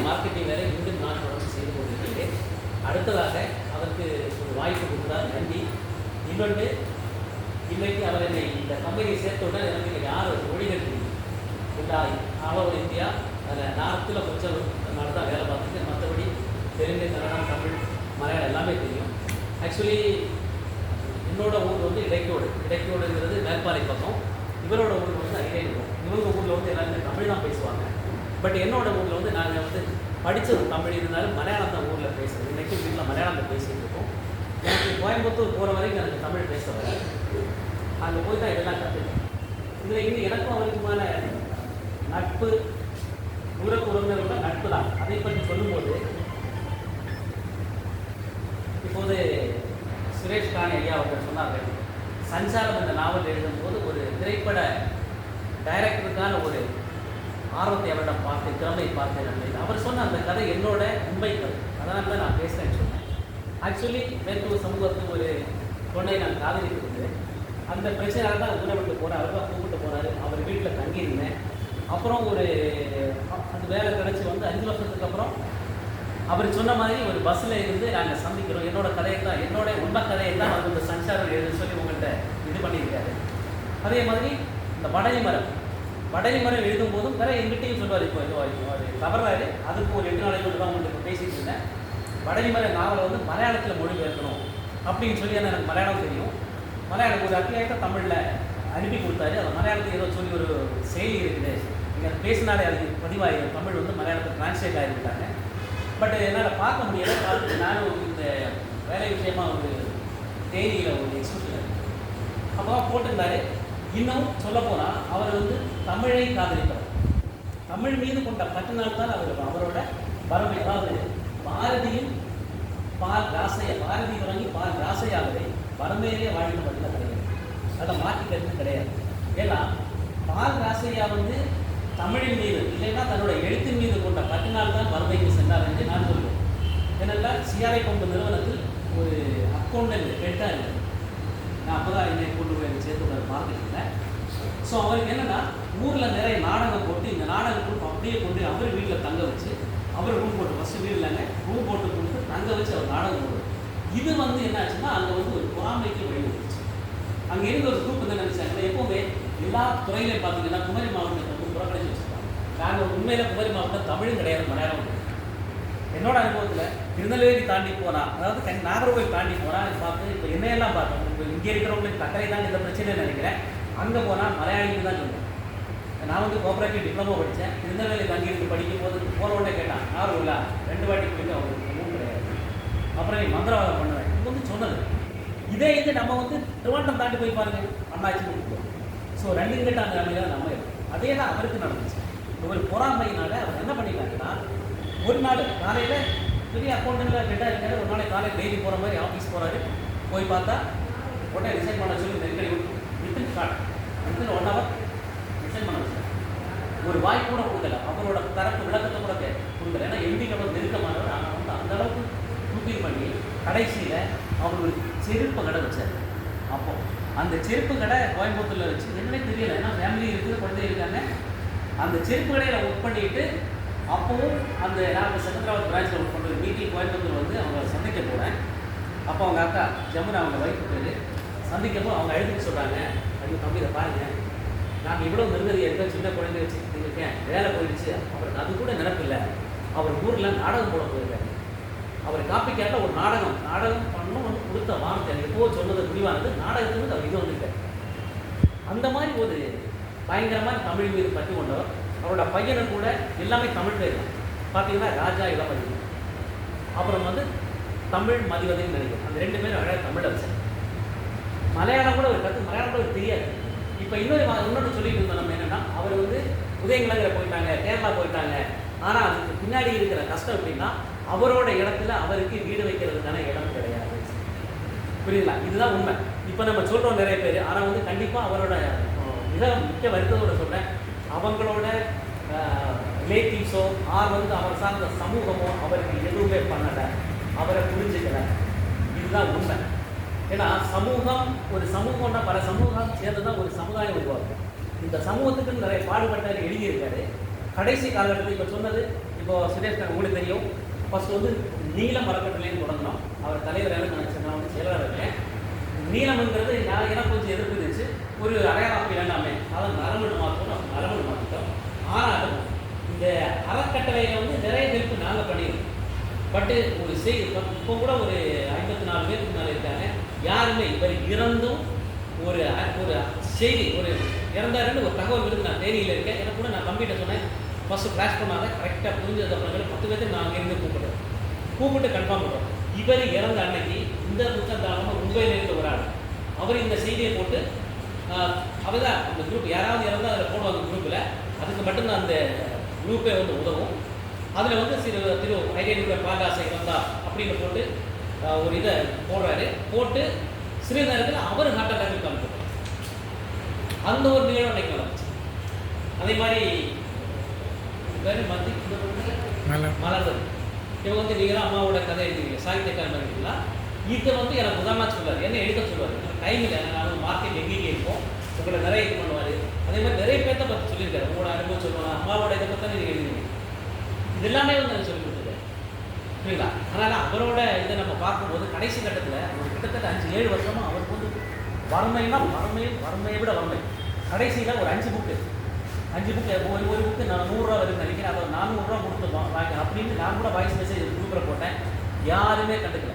Marketing வேலை மீண்டும் நான் தொடர்ந்து செய்து கொண்டிருக்கிறேன். அடுத்ததாக அவருக்கு ஒரு வாய்ப்பு கொடுத்தார், நன்றி. இன்னொன்று, இன்றைக்கு அவர் என்னை இந்த கம்பெனியை சேர்த்தவுடன் எனக்கு இன்றைக்கி 6 மொழிகள் தெரியும். எல்லா ஆல் ஓவர் இந்தியா, அதில் நார்த்தில் கொஞ்சம் நாள் தான் வேலை பார்த்துட்டு, மற்றபடி தெலுங்கு, கன்னடம், தமிழ், மலையாளம் எல்லாமே தெரியும். ஆக்சுவலி என்னோட ஊர் வந்து இடைக்கோடுங்கிறது மேற்பாறை பக்கம். இவரோட ஊரில் வந்து ஐலேனியம். இவங்க ஊரில் வந்து எல்லாருமே தமிழ் தான் பேசுவாங்க. பட் என்னோட ஊரில் வந்து நாங்கள் வந்து படித்தது தமிழ் இருந்தாலும் மலையாளம் தான் ஊரில் பேசுகிறோம். இன்றைக்கி வீட்டில் மலையாளம் பேசிகிட்டு இருக்கோம். எனக்கு கோயம்புத்தூர் போகிற வரைக்கும் எனக்கு தமிழ் பேச வர, அங்கே போய் தான் இதெல்லாம் கற்றுக்கேன். இதில் இன்னும் எனக்கும் அவருக்குமான நட்பு, உறவினர்களோட நட்பு தான். அதை பற்றி சொல்லும்போது, இப்போது சுரேஷ் காணி ஐயா அவர்கள் சொன்னார்கள், சஞ்சாரம் என்ற நாவல் எழுதும்போது ஒரு திரைப்பட டைரக்டருக்கான ஒரு ஆர்வத்தை அவரிடம் பார்த்தேன், திறமையை பார்த்தேன் அப்படின்னு அவர் சொன்ன அந்த கதை என்னோட உண்மை கதை. அதனால தான் நான் பேசுகிறேன்னு சொன்னேன். ஆக்சுவலி மேற்கூர் சமூகத்துக்கு ஒரு பொண்ணை நான் காதலித்திருந்தேன். அந்த பிரச்சனையாக தான் ஊரை விட்டு போகிறார். அவர் தான் கூப்பிட்டு போகிறாரு. அவர் வீட்டில் தங்கியிருந்தேன். அப்புறம் ஒரு அந்த வேலை கிடச்சி வந்து 5 வருஷத்துக்கு அப்புறம் அவர் சொன்ன மாதிரி ஒரு பஸ்ஸில் இருந்து நாங்கள் சந்திக்கிறோம். என்னோட கதையை தான், என்னோட உண்மை கதையை தான் அவர் இந்த சஞ்சாரம் எழுதுன்னு சொல்லி உங்கள்கிட்ட இது பண்ணியிருக்காரு. அதே மாதிரி இந்த வடலி மரம் எழுதும் போதும் வேற எங்கிட்டையும் சொல்லுவார். இப்போ அவர் தவறாரு, அதுக்கு ஒரு 8 நாளைக்கு தான் உங்களுக்கு பேசிட்டு இருந்தேன். வடலி மர நாவலை வந்து மலையாளத்தில் மொழிபெயர்க்கணும் அப்படின்னு சொல்லி எனக்கு மலையாளம் தெரியும். மலையாளம் ஒரு அத்தியாயத்தை தமிழில் அனுப்பி கொடுத்தாரு. அதை மலையாளத்தில் ஏதோ சொல்லி ஒரு செயலி இருக்குது, இங்கே பேசினாலே அதுக்கு பதிவாகி தமிழ் வந்து மலையாளத்தை டிரான்ஸ்லேட் ஆகிவிட்டாங்க. பட் என்னால் பார்க்க முடியலை. பார்த்துட்டு நானும் இந்த வேலை விஷயமாக ஒரு தேனியில் ஒரு எக்ஸிபிஷன் அப்போ போட்டிருந்தாரு. இன்னும் சொல்லப்போனால் அவர் வந்து தமிழை காதலிப்பார். தமிழ் மீது கொண்ட பற்றினால் தான் அவரோட வறுமை. அதாவது பாரதியும் பாரதி தொடங்கி ராசையாகவே வறுமையிலே வாழ்ந்து பற்றின கிடையாது. அதை மாற்றிக்கிறது கிடையாது. ஏன்னா ராசையா வந்து தமிழின் மீது இல்லைன்னா தன்னோட எழுத்தின் மீது கொண்ட பற்றினால் தான் வறுமைக்கு சென்றார் என்று நான் சொல்லுவேன். ஏனென்றால் சிஆர்ஐ கொண்ட நிறுவனத்தில் ஒரு அக்கௌண்டன்ட் ஹெட்டாக இருக்குது. நான் அப்போ தான் என்னை கொண்டு போய் சேர்த்து மார்க்கெட்டில். ஸோ அவருக்கு என்னென்னா ஊரில் நிறைய நாடகம் போட்டு, இந்த நாடகம் கொடுத்து அப்படியே கொண்டு அவர் வீட்டில் தங்க வச்சு, அவர் ரூம் போட்டு ஃபஸ்ட்டு வீடு இல்லைங்க ரூம் போட்டு கொடுத்து தங்க வச்சு அவர் நாடகம் போடுவார். இது வந்து என்ன ஆச்சுன்னா அங்கே வந்து ஒரு பொறாமைக்கு வழிவகுச்சு. அங்கே இருந்த ஒரு குரூப் என்ன நினச்சாங்க, எப்போவுமே எல்லா துறையிலையும் பார்த்தீங்கன்னா குமரி மாவட்டத்தை வந்து புறக்கணிச்சு வச்சுருக்காங்க. நாங்கள் உண்மையில் குமரி மாவட்டம் தமிழும் கிடையாது, மலையாளம் கிடையாது. என்னோட அனுபவத்தில் திருநெல்வேலி தாண்டி போனால், அதாவது நாகர்கோவில் தாண்டி போனால் பார்த்து இப்போ என்னையெல்லாம் பார்த்தோம். இப்போ இங்கே இருக்கிறவங்களுக்கு தக்கரை தான் இந்த பிரச்சனை நினைக்கிறேன். அங்கே போனால் மலையாளிக்கு தான் சொல்லுவேன். நான் வந்து கோஆப்ரேட்டிவ் டிப்ளமோ படித்தேன். திருநெல்வேலி தங்கியிருந்து படிக்கும் போது போன உடனே கேட்டான், நாகர்கோவிலா 2 வாட்டி போயிட்டு அவங்களுக்கு ஒன்றும் கிடையாது. அப்புறம் நீ மந்திரவாதம் பண்ணுவேன். இது வந்து சொன்னது. இதே இது நம்ம வந்து திருவாண்டம் தாண்டி போய் பாருங்கள், அண்ணாச்சி கொடுப்போம். ஸோ 2 கிட்ட அந்த நிலைமையில நம்ம இருக்கும். அதே தான் அவருக்கு நடந்துச்சு. ஒரு பொறாமையினால அவர் என்ன பண்ணிட்டாங்கன்னா, ஒரு நாள் காலையில் பெரிய அக்கௌண்ட்டில் கெட்டாக இருக்காரு. ஒரு நாளைக்கு காலையில் டெய்லி போகிற மாதிரி ஆஃபீஸ் போகிறாரு. போய் பார்த்தா உடனே ரிசைன் பண்ண சொல்லி நெருக்கடி வித்தின் 1 hour ரிசைன் பண்ண வச்சார். ஒரு வாய்ப்பு கூட கொடுக்கல. அவரோட தரப்பு விளக்கத்தை கூட கொடுக்கல. ஏன்னா எம்பிக்கு அவர் நெருக்கமானவர். ஆனால் வந்து அந்தளவுக்கு தூக்கி பண்ணி கடைசியில் அவர் ஒரு செருப்பு கடை வச்சார். அப்போ அந்த செருப்பு கடை கோயம்புத்தூரில் வச்சு என்னன்னே தெரியல. ஏன்னா ஃபேமிலி இருக்குது, குழந்தை இருக்காங்க. அந்த செருப்பு கடையில் ஒர்க் பண்ணிட்டு அப்போவும் அந்த நான் செகந்திராபாத் பிரான்ச்சில் ஒர்க் பண்ணுற மீட்டிங் கோயம்புத்தூர் வந்து அவங்க சந்திக்க போகிறேன். அப்போ அவங்க அக்கா ஜமுனா அவங்க ஒய்ஃப் பேர் சந்திக்கப்போ அவங்க எழுதிட்டு சொல்கிறாங்க, ஐயோ தம்பி இதை பாருங்கள், நாங்கள் இவ்வளோ நிர்கதியாக இருக்கோம், சின்ன குழந்தை வச்சுக்கிட்டு இருக்கேன், வேலை போயிடுச்சு. அவருக்கு அது கூட நினைப்பில்லை. அவர் ஊரில் நாடகம் போட போயிருக்காரு. அவர் காப்பி கேட்டால் ஒரு நாடகம் பண்ணணும் வந்து கொடுத்த வார்த்தை எப்போ சொன்னது முடிவானது நாடகத்துக்கு அவர் இது வந்துட்டார். அந்த மாதிரி ஒரு பயங்கரமாக தமிழ் மீது பற்றி கொண்டவர். அவரோட பையனை கூட எல்லாமே தமிழ் பேர் தான். பார்த்தீங்கன்னா ராஜா இளமதி, அப்புறம் வந்து தமிழ் மதிவதைன்னு நினைக்கிறேன். அந்த 2 பேரும் அழகாக தமிழை வச்சார். மலையாளம் கூட ஒரு மலையாளம் கூட தெரியாது. இப்போ இன்னொன்று சொல்லிட்டு இருந்தோம் நம்ம என்னென்னா, அவர் வந்து உதயங்கிழங்கிற போயிட்டாங்க, கேரளா போயிட்டாங்க. ஆனால் அதுக்கு பின்னாடி இருக்கிற கஷ்டம் எப்படின்னா, அவரோட இடத்துல அவருக்கு வீடு வைக்கிறதுக்கான இடம் கிடையாது. புரியுதுங்களா? இதுதான் உண்மை. இப்போ நம்ம சொல்கிறோம் நிறைய பேர். ஆனால் வந்து கண்டிப்பாக அவரோட மிக முக்கிய வருத்தத்தோட சொல்கிறேன், அவங்களோட ரிலேட்டிவ்ஸோ வந்து அவர் சார்ந்த சமூகமோ அவருக்கு எதுவுமே பண்ணலை, அவரை புரிஞ்சுக்கலை. இதுதான் உண்மை. ஏன்னா ஒரு சமூகம்னா பல சமூகம் சேர்ந்து தான் ஒரு சமுதாயம் உருவாக்கும். இந்த சமூகத்துக்கு நிறைய பாடுபட்டார், எழுதியிருக்காரு. கடைசி காலகட்டத்தில் இப்போ சொன்னது, இப்போ இப்போ சுரேஷ் உங்களுக்கு தெரியும், ஃபர்ஸ்ட் வந்து நீலம் அறக்கட்டளைன்னு தொடங்கணும். அவர் தலைவராக நான் வந்து செயலராக இருக்கேன். நீளம்ங்கிறது நான் எனக்கு கொஞ்சம் எதிர்ப்பு இருந்துச்சு. ஒரு அடையாளம் வேண்டாமே, அதை நரம்பு மாற்றணும், நரம்பு மாற்றிட்டோம். ஆனாலும் இந்த அறக்கட்டளையில் வந்து நிறைய ஹெல்ப் நாங்கள் பண்ணிடுவோம். பட்டு ஒரு செய்தி இப்போ கூட ஒரு 54 பேருக்கு மேலே இருக்காங்க. யாருமே இவர் இறந்தும் ஒரு ஒரு செய்தி ஒரு இறந்தாருன்னு ஒரு தகவல் விருந்து நான் தேனியில் இருக்கேன். எனக்கு கூட நான் கம்ப்யூட்டர் சொன்னேன், ஃபஸ்ட்டு ஃப்ளாஷ் பண்ணாத கரெக்டாக புரிஞ்சதுக்கப்புறம் 10 பேருக்கு நான் அங்கேருந்து கூப்பிட்டு கன்ஃபார்ம் பண்ணுறோம். இவர் இறந்த அன்னைக்கு இந்த புத்தகம் மும்பையில் இருந்த ஒரு ஆள் அவர் இந்த செய்தியை போட்டு அவர் தான் அந்த குரூப் யாராவது இறந்தால் அதில் போடுவாங்க குரூப்பில். அதுக்கு மட்டும்தான் அந்த குரூப்பே வந்து உதவும். அதில் வந்து திரு ஐடியா பாகாசை வந்தா அப்படின்னு போட்டு ஒரு இதை போடுறாரு. போட்டு சிறிது நேரத்தில் அவர் ஹார்ட் அட்டாக் காமிப்பார். அந்த ஒரு நிகழ்வு அன்னைக்கு நடந்துச்சு. அதே மாதிரி மலர்ந்தது. இவங்க வந்து நீங்களும் அம்மாவோட கதை எழுதுவீங்க, சாகித்யக்காரன் எழுதிங்களா? இதை வந்து எனக்கு உதாரணமாக சொல்லுவார், என்ன எழுத சொல்லுவார். டைம் இல்லை, நான் மார்க்கெட் எங்கேயே இருப்போம், உங்களை நிறைய இது பண்ணுவார். அதே மாதிரி நிறைய பேர்த்த பற்றி சொல்லியிருக்காரு. உங்களோட அனுபவம் சொல்லுவாங்க, அம்மாவோட இதை பற்றி நீங்கள் எழுதுவீங்க. இது எல்லாமே வந்து நான் சொல்லி கொடுத்துருக்கேன், புரியுங்களா? அதனால் அவரோட இதை நம்ம பார்க்கும்போது கடைசி கட்டத்தில் ஒரு கிட்டத்தட்ட 5-7 வருஷமாக அவருக்கு வந்து வறுமைன்னா வறுமையை விட வறுமை. கடைசியில் ஒரு 5 புக்கு ஒரு புக்கு நான் 100 ரூபா வருதுன்னு நினைக்கிறேன். அதை 400 ரூபா கொடுத்து வாங்க அப்படின்னு நான் கூட வாய்ஸ் மெசேஜ் குரூப்பில் போட்டேன். யாருமே கண்டுக்கல.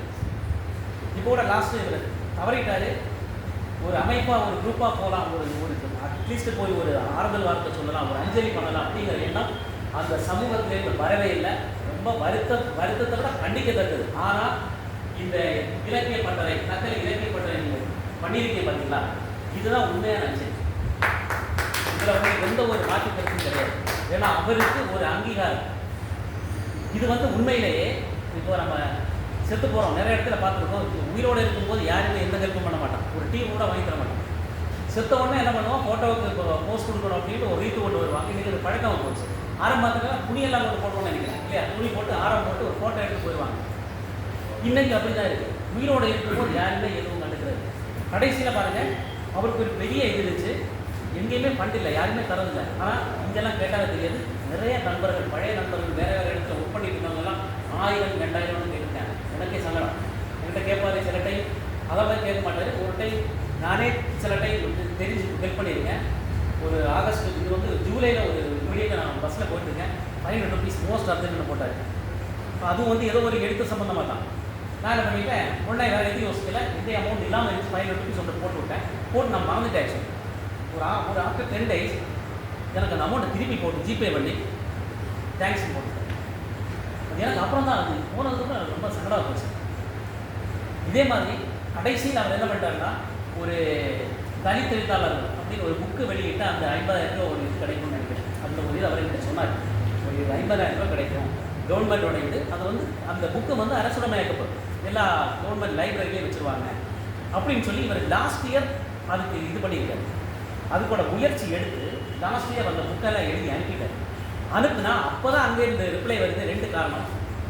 இப்போ கூட லாஸ்ட்டு இவர் தவறிட்டாரு. ஒரு அமைப்பாக ஒரு குரூப்பாக போகலாம், ஒரு அட்லீஸ்ட்டு போய் ஒரு ஆறுதல் வார்த்தை சொல்லலாம், ஒரு அஞ்சலி பண்ணலாம் அப்படிங்கிற எண்ணம் அந்த சமூகத்திலேருந்து வரவே இல்லை. ரொம்ப வருத்தத்தை விட கண்டிக்கத்தக்கது. ஆனால் இந்த இலக்கிய பட்டறை, நக்கல் இலக்கிய பட்டறை நீங்கள் பண்ணியிருக்கீங்க பார்த்தீங்களா, இதுதான் உண்மையான அஞ்சலி. இதில் வந்து எந்த ஒரு மாற்று கருத்தும் கிடையாது. ஏன்னா அவருக்கு ஒரு அங்கீகாரம். இது வந்து உண்மையிலேயே இப்போ நம்ம செத்து போகிறோம், நிறைய இடத்துல பார்த்துருக்கோம். உயிரோடு இருக்கும்போது யாருமே எந்த ஹெல்ப்பும் பண்ண மாட்டான், ஒரு டீ கூட வாங்கி தர மாட்டான். செத்த உடனே என்ன பண்ணுவோம், ஃபோட்டோவுக்கு இப்போ போஸ்ட் கொடுக்கணும் அப்படின்ட்டு ஒரு ரீத்து கொண்டு வருவாங்க. இன்றைக்கி ஒரு பழக்கம் போச்சு. ஆரம்பத்தில் துணியெல்லாம் கொண்டு போட்டோம்னு நினைக்கிறேன் இல்லையா, துணி போட்டு ஆரம் போட்டு ஒரு ஃபோட்டோ எடுத்து போயிடுவாங்க. இன்றைக்கி அப்படி தான் இருக்குது. உயிரோடு இருக்கும்போது யாருமே எதுவும் கண்டுக்கிறது. கடைசியில் பாருங்கள், அவருக்கு ஒரு பெரிய இது இருந்துச்சு, எங்கேயுமே ஃபண்ட் இல்லை, யாருமே தரதில்லை. ஆனால் இங்கெல்லாம் கேட்டால் தெரியாது. நிறைய நண்பர்கள், பழைய நண்பர்கள், வேறு வேறு இடத்துல ஒர்க் பண்ணிட்டு இருந்தவங்கலாம் 1000 2000 கேட்டுருக்காங்க. எனக்கே சங்கடம். என்கிட்ட கேட்பாரு சில டைம், அதெல்லாம் கேட்க மாட்டார். ஒரு டைம் நானே சில டைம் தெரிஞ்சு ஹெல்ப் பண்ணியிருக்கேன். ஒரு ஆகஸ்ட் இது வந்து ஜூலையில் ஒரு மீடியத்தை நான் பஸ்ஸில் போயிட்டுருக்கேன். 500 rupees மோஸ்ட் அர்ஜென்ட்னு போட்டார். அதுவும் வந்து ஏதோ ஒரு எழுத்து சம்மந்தமாக தான். நான் என்ன பண்ணிவிட்டேன், உடனே வேறு எதுவும் யோசிக்கல, இதே அமௌண்ட் இல்லாமல் இருந்துச்சு, 500 rupees ஒன்று போட்டு விட்டேன். போட்டு நான் மறந்துட்டேன். ஒரு ஆஃப்டர் 10 days எனக்கு அந்த அமௌண்ட்டை திருப்பி போட்டு ஜிபே பண்ணி தேங்க்ஸ் போட்டுட்டேன். எனக்கு அப்புறம் தான் அது போனதுக்கு ரொம்ப சங்கடமாக போச்சு. இதே மாதிரி கடைசியில் அவர் என்ன பண்ணிட்டாருன்னா, ஒரு தனித்தெழுத்தாளர்கள் அப்படின்னு ஒரு புக்கு வெளியிட்டு அந்த 50,000 ரூபா ஒரு இது கிடைக்கும்னு நினைக்கிறேன். அந்த ஒரு இது அவர் என்கிட்ட சொன்னார், ஒரு 50,000 ரூபா கிடைக்கும் கவர்மெண்ட்டோட இது. அது வந்து அந்த புக்கு வந்து அரசுடமையாக்கப்படும், எல்லா கவர்மெண்ட் லைப்ரரியிலையும் வச்சுருவாங்க அப்படின்னு சொல்லி இவர் லாஸ்ட் இயர் அதுக்கு இது பண்ணியிருக்காரு. அதுக்கூட முயற்சி எடுத்து லாஸ்ட் இயர் அந்த புக்கெல்லாம் எழுதி அனுப்பிட்டார். அனுப்புனா அப்போ தான் அங்கே இருந்து ரிப்ளை வருது. 2 காரணம்.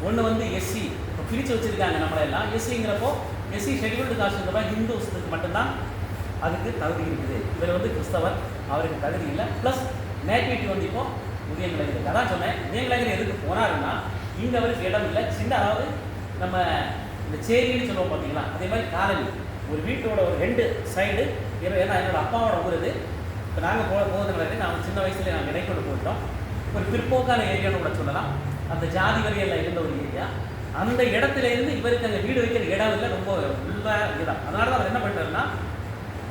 ஒன்று வந்து எஸ்சி இப்போ பிரித்து வச்சுருக்காங்க நம்மளெல்லாம். எஸ்சிங்கிறப்போ எஸ்சி ஷெட்யூல்டு காஸ்ட் இருந்தப்போ ஹிந்துஸ்க்கு மட்டும்தான் அதுக்கு தகுதி இருக்குது. இவர் வந்து கிறிஸ்தவர், அவருக்கு தகுதி இல்லை. ப்ளஸ் நேட்டிவிட்டி வந்து இப்போ உதயநிலையில் அதான் சொன்னேன். உதயநிலையில் எதுக்கு போனாருன்னா, இங்கே அவருக்கு இடம் இல்லை. சின்ன அதாவது நம்ம இந்த சேரின்னு சொல்லுவோம் பார்த்தீங்களா, அதே மாதிரி காலனி ஒரு வீட்டோட ஒரு 2 சைடு. ஏன்னா என்னோடய அப்பாவோட ஊர் இது. இப்போ நாங்கள் போகிறதுனால நான் சின்ன வயசுல நாங்கள் இடைக்கொண்டு போயிட்டோம். ஒரு பிற்போக்கான ஏரியான்னு கூட சொல்லலாம். அந்த ஜாதி வரியெல்லாம் இருந்த ஒரு ஏரியா. அந்த இடத்துல இருந்து இவருக்கு அங்கே வீடு வைக்கிற இடம் இல்லை, ரொம்ப உள்ள இடம். அதனால தான் அவர் என்ன பண்ணுறாருன்னா,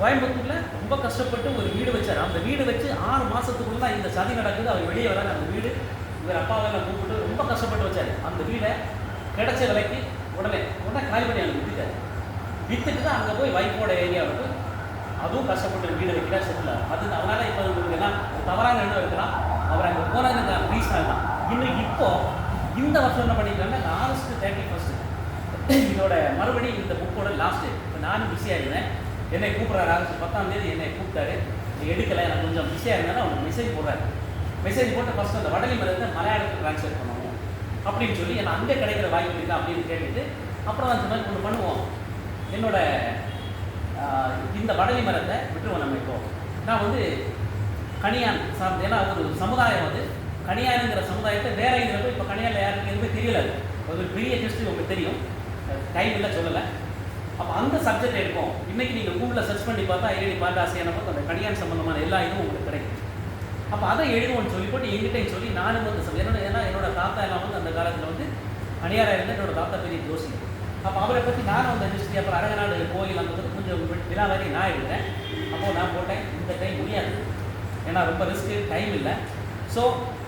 கோயம்புத்தூரில் ரொம்ப கஷ்டப்பட்டு ஒரு வீடு வச்சார். அந்த வீடு வச்சு 6 மாதத்துக்குள்ள தான் இந்த சதி நடக்குது. அவர் வெளியே வராங்க. அந்த வீடு இவர் அப்பாவெல்லாம் கூப்பிட்டு ரொம்ப கஷ்டப்பட்டு வச்சார். அந்த வீடை கிடைச்ச விலைக்கு உடனே காலி பண்ணி அங்கே விற்றுட்டார். விற்றுட்டு தான் அங்கே போய் வைஃபோட ஏரியாவுக்கு அதுவும் கஷ்டப்பட்டு வீடு வைக்கிறா செட்டில். அது அதனால் இப்போ உங்களுக்கு எல்லாம் தவறான எண்ணம் இருக்கலாம். அவர் அங்கே போனதுக்கு ரீசன் தான். இன்னும் இப்போது இந்த வருஷம் என்ன பண்ணியிருக்காங்கன்னா, ஆகஸ்ட் 31 இதோட மறுபடியும் இந்த புக்கோட லாஸ்ட்டு. இப்போ நானும் பிஸியாக இருந்தேன். என்னை கூப்பிட்றாரு. ஆகஸ்ட் 10ஆம் தேதி என்னை கூப்பிட்டாரு. எடுக்கலை, எனக்கு கொஞ்சம் பிஸியாக இருந்தாலும் அவனுக்கு மெசேஜ் போடுறாரு. மெசேஜ் போட்டு ஃபஸ்ட்டு அந்த வடலி மரத்தை மலையாளத்துக்கு ட்ரான்ஸ்ஃபர் பண்ணணும் அப்படின்னு சொல்லி என்னை அங்கே கிடைக்கிற வாய்ப்பு இருக்கா அப்படின்னு கேட்டுட்டு, அப்புறம் அந்த மாதிரி ஒன்று பண்ணுவோம், என்னோட இந்த வடலி மரத்தை விட்டுருவோம் நம்ம. இப்போ நான் வந்து கனியான் சார்ந்த, ஏன்னா ஒரு சமுதாயம் வந்து கணியாருங்கிற சமுதாயத்தை வேற இதில் போய் இப்போ கணியாரில் யாருக்கு எதுவுமே தெரியல. அது ஒரு பெரிய ஹிஸ்ட்ரி உங்களுக்கு தெரியும், டைம் இல்லை சொல்லலை. அப்போ அந்த சப்ஜெக்ட் எடுக்கும். இன்றைக்கி நீங்கள் கூகுளில் சர்ச் பண்ணி பார்த்தா ஐஐடி பாட்டாசியான பார்த்து அந்த கணியான் சம்மந்தமான எல்லா இதுவும் உங்களுக்கு கிடைக்கும். அப்போ அதை எழுதுவோன்னு சொல்லி போட்டு எங்கிட்டையும் சொல்லி நானும் வந்து என்னோட தாத்தா எல்லாம் வந்து அந்த காலத்தில் வந்து கணியாராக இருந்து என்னோட தாத்தா பெரிய ஜோசியர். அப்போ அவரை பற்றி நானும் அந்த ஹிஸ்ட்ரி அப்புறம் அரங்கநாடு கோயில் அந்த கொஞ்சம் விழாவாரி நான் எழுதுறேன். அப்போது நான் போட்டேன், இந்த டைம் முடியாது, ஏன்னா ரொம்ப ரிஸ்க்கு, டைம் இல்லை. ஸோ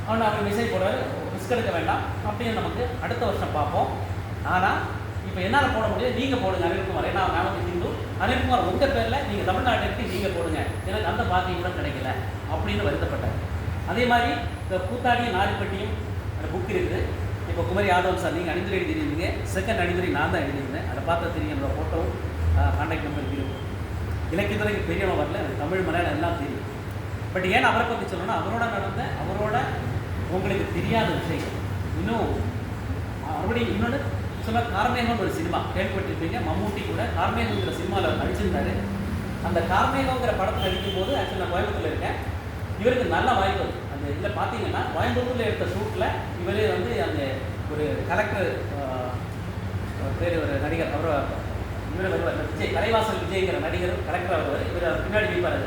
அவர் மெசேஜ் போடுறாரு, ரிஸ்க் எடுக்க வேண்டாம் அப்படின்னு, நமக்கு அடுத்த வருஷம் பார்ப்போம். ஆனால் இப்போ என்னால் போட முடியாது, நீங்கள் போடுங்க அனில்குமார். ஏன்னா நான் வந்து ஹிந்து, அனில்குமார் உங்கள் பேரில் நீங்கள் தமிழ்நாட்டுக்கு நீங்கள் போடுங்க, எனக்கு அந்த பாக்கியம் கூட கிடைக்கல அப்படின்னு வருத்தப்பட்டார். அதே மாதிரி இந்த கூத்தாடியும் நாரிப்பட்டியும் அந்த புக் இருக்குது. இப்போ குமரி யாதவன் சார் நீங்கள் அணிந்துரை எழுதியிருந்தீங்க, செகண்ட் அணிந்துரை நான் தான் எழுதியிருந்தேன். அதை பார்த்து தெரியும், என்னோட ஃபோட்டோவும் கான்டாக்ட் நம்பர் இருக்கும். இலக்கியத்துறைக்கு பெரியவங்க வரல, எனக்கு தமிழ் மலையாளம் எல்லாம் தெரியும். பட் ஏன் அவரை பற்றி சொல்லணும்னா அவரோட நடந்த அவரோட உங்களுக்கு தெரியாத விஷயங்கள் இன்னும் மறுபடியும் இன்னொன்று சொன்ன கார்மேகம்னு ஒரு சினிமா கேள்விப்பட்டிருப்பீங்க. மம்மூட்டி கூட கார்மேகங்கிற சினிமாவில் நடிச்சிருந்தாரு. அந்த கார்மேகங்கிற படத்தில் நடிக்கும்போது ஆக்சுவலி நான் கோயம்புத்தூரில் இருக்கேன். இவருக்கு நல்ல வாய்ப்பு. அந்த இதில் பார்த்தீங்கன்னா கோயம்புத்தூரில் எடுத்த ஷூட்டில் இவரே வந்து அந்த ஒரு கலெக்டர் பேர் ஒரு நடிகர் அவர் இவரை வருவார், விஜய் கலைவாசல் விஜய்ங்கிற நடிகர் கலெக்டர் வருவார். இவர் பின்னாடி வைப்பார்.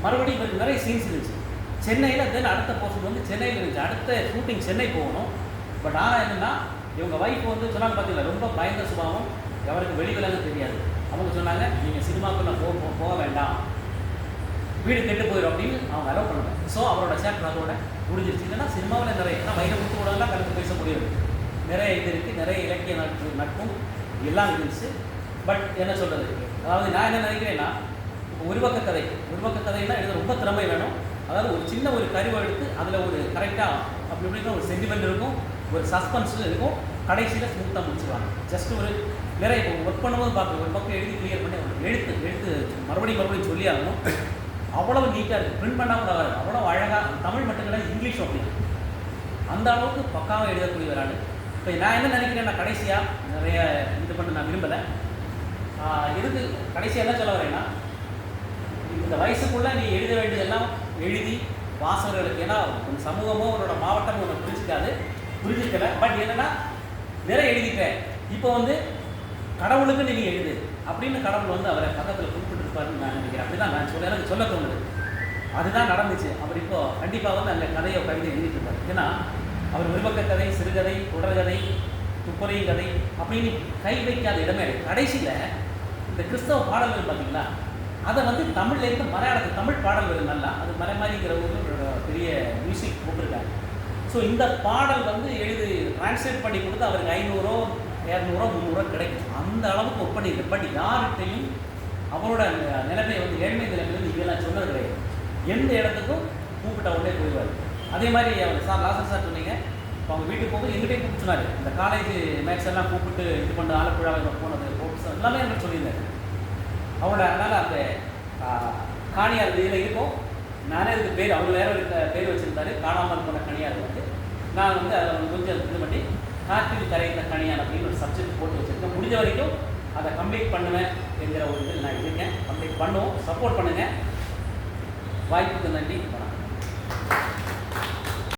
மறுபடியும் இவருக்கு நிறைய சீன்ஸ் இருந்துச்சு சென்னையில். தென் அடுத்த போர்ஷன் வந்து சென்னையில் இருந்துச்சு. அடுத்த ஷூட்டிங் சென்னை போகணும். பட் ஆனால் என்னென்னா இவங்க ஒய்ஃப் வந்து சொன்னாங்க பார்த்தீங்களா, ரொம்ப பயங்கர சுபாவம், அவருக்கு வெளிவிலங்க தெரியாது. அவங்க சொன்னாங்க, நீங்கள் சினிமாக்குள்ளே போக வேண்டாம், வீடு கெட்டு போயிடும் அப்படின்னு அவங்க அலோவ் பண்ணுவாங்க. ஸோ அவரோட சேப்டர் அதோட முடிஞ்சிருச்சு. இல்லைன்னா சினிமாவில் நிறைய ஏன்னா வயிறு கொடுத்து கூடலாம் கலந்து பேச முடியாது, நிறைய இது இருக்குது, நிறைய இலக்கிய நட்பும் எல்லாம் இருந்துச்சு. பட் என்ன சொல்கிறது, அதாவது நான் என்ன நினைக்கிறேன்னா, உருவக்க கதைன்னா எழுத ரொம்ப திறமை வேணும். அதாவது ஒரு சின்ன ஒரு கருவை எடுத்து அதில் ஒரு கரெக்டாக அப்படி இப்படின்னா ஒரு சென்டிமெண்ட் இருக்கும், ஒரு சஸ்பென்ஸ் இருக்கும், கடைசியில் ஸ்மூத்தாக முடிச்சுருவாங்க. ஜஸ்ட் ஒரு நிறைய இப்போ ஒர்க் பண்ணும்போது பார்க்க ஒரு பக்கம் எழுதி கிளியர் பண்ணி எழுத்து மறுபடியும் சொல்லி ஆகணும். அவ்வளவு நீட்டாக இருக்குது, பிரிண்ட் பண்ணால் கூட வராது, அவ்வளோ அழகாக. தமிழ் மட்டும் கிடையாது, இங்கிலீஷ் அப்படி அந்த அளவுக்கு பக்காவாக எழுதக்கூடிய ஒரு ஆள். இப்போ நான் என்ன நினைக்கிறேன்னா, கடைசியாக நிறைய இது பண்ண நான் விரும்பலை. எதுக்கு கடைசியாக என்ன சொல்ல வரேன்னா, இந்த வயசுக்குள்ளே நீ எழுத வேண்டியதெல்லாம் எழுதி வாசகர்களுக்கு, ஏன்னா உன் சமூகமோ உன்னோட மாவட்டமோ உன்னை புரிஞ்சிக்கலை. பட் என்னென்னா நிறைய எழுதிட்டேன், இப்போ வந்து கடவுளுக்கு நீ எழுது அப்படின்னு கடவுள் வந்து அவரை பக்கத்தில் குறிப்பிட்டிருப்பாருன்னு நான் நினைக்கிறேன். அப்படி தான் நான் எனக்கு சொல்ல தோணுது. அதுதான் நடந்துச்சு. அவர் இப்போ கண்டிப்பாக வந்து அந்த கதையை கவிதை எழுதிட்டு இருப்பார். ஏன்னா அவர் விருப்பக்க கதை, சிறுகதை, தொடர்கதை, துப்புரையும் கதை அப்படின்னு கை வைக்காத இடமே இல்லை. கடைசியில் இந்த கிறிஸ்தவ பாடல்கள் பார்த்தீங்களா, அதை வந்து தமிழ்லேருந்து மலையாளத்துக்கு தமிழ் பாடல்கள் நல்லா, அது மலைமாரிங்கிற ஒரு பெரிய மியூசிக் போட்டிருக்காங்க. ஸோ இந்த பாடல் வந்து டிரான்ஸ்லேட் பண்ணி கொடுத்து அவருக்கு 500, 200, 300 கிடைக்கும். அந்த அளவுக்கு ஒர்க் பண்ணியிருக்கு. பட் யார்கிட்டையும் அவரோட நிலைமை வந்து ஏழ்மை நிலைமையிலேருந்து இதெல்லாம் சொன்னது கிடையாது. எந்த இடத்துக்கும் கூப்பிட்ட உடனே போயிடுவார். அதே மாதிரி அவர் லாசர் சார் சொன்னீங்க, இப்போ அவங்க வீட்டுக்கு போகும்போது எங்கிட்டே கூப்பிட்டு சொன்னார். இந்த காலேஜ் மேக்ஸ் எல்லாம் கூப்பிட்டு இது பண்ண ஆலப்புழாவில் போனது போட்டு எல்லாமே எனக்கு சொல்லியிருந்தார். அவரோட அதனால் அந்த காணியார் இதில் இருக்கும். நானே அதுக்கு பேர் அவர் வேற ஒரு பேர் வச்சுருந்தாரு, காணாமல் போன கணியார் வந்து. நான் வந்து அதை கொஞ்சம் இது பண்ணி காற்றில் கரைந்த கணியான் அப்படின்னு ஒரு சப்ஜெக்ட் போட்டு வச்சுருக்கேன். முடிஞ்ச வரைக்கும் அதை கம்ப்ளீட் பண்ணுவேன் என்கிற ஒரு இதில் நான் இருக்கேன். கம்ப்ளீட் பண்ணுவோம், சப்போர்ட் பண்ணுங்கள். வாய்ப்புக்கு நன்றி, வணக்கம்.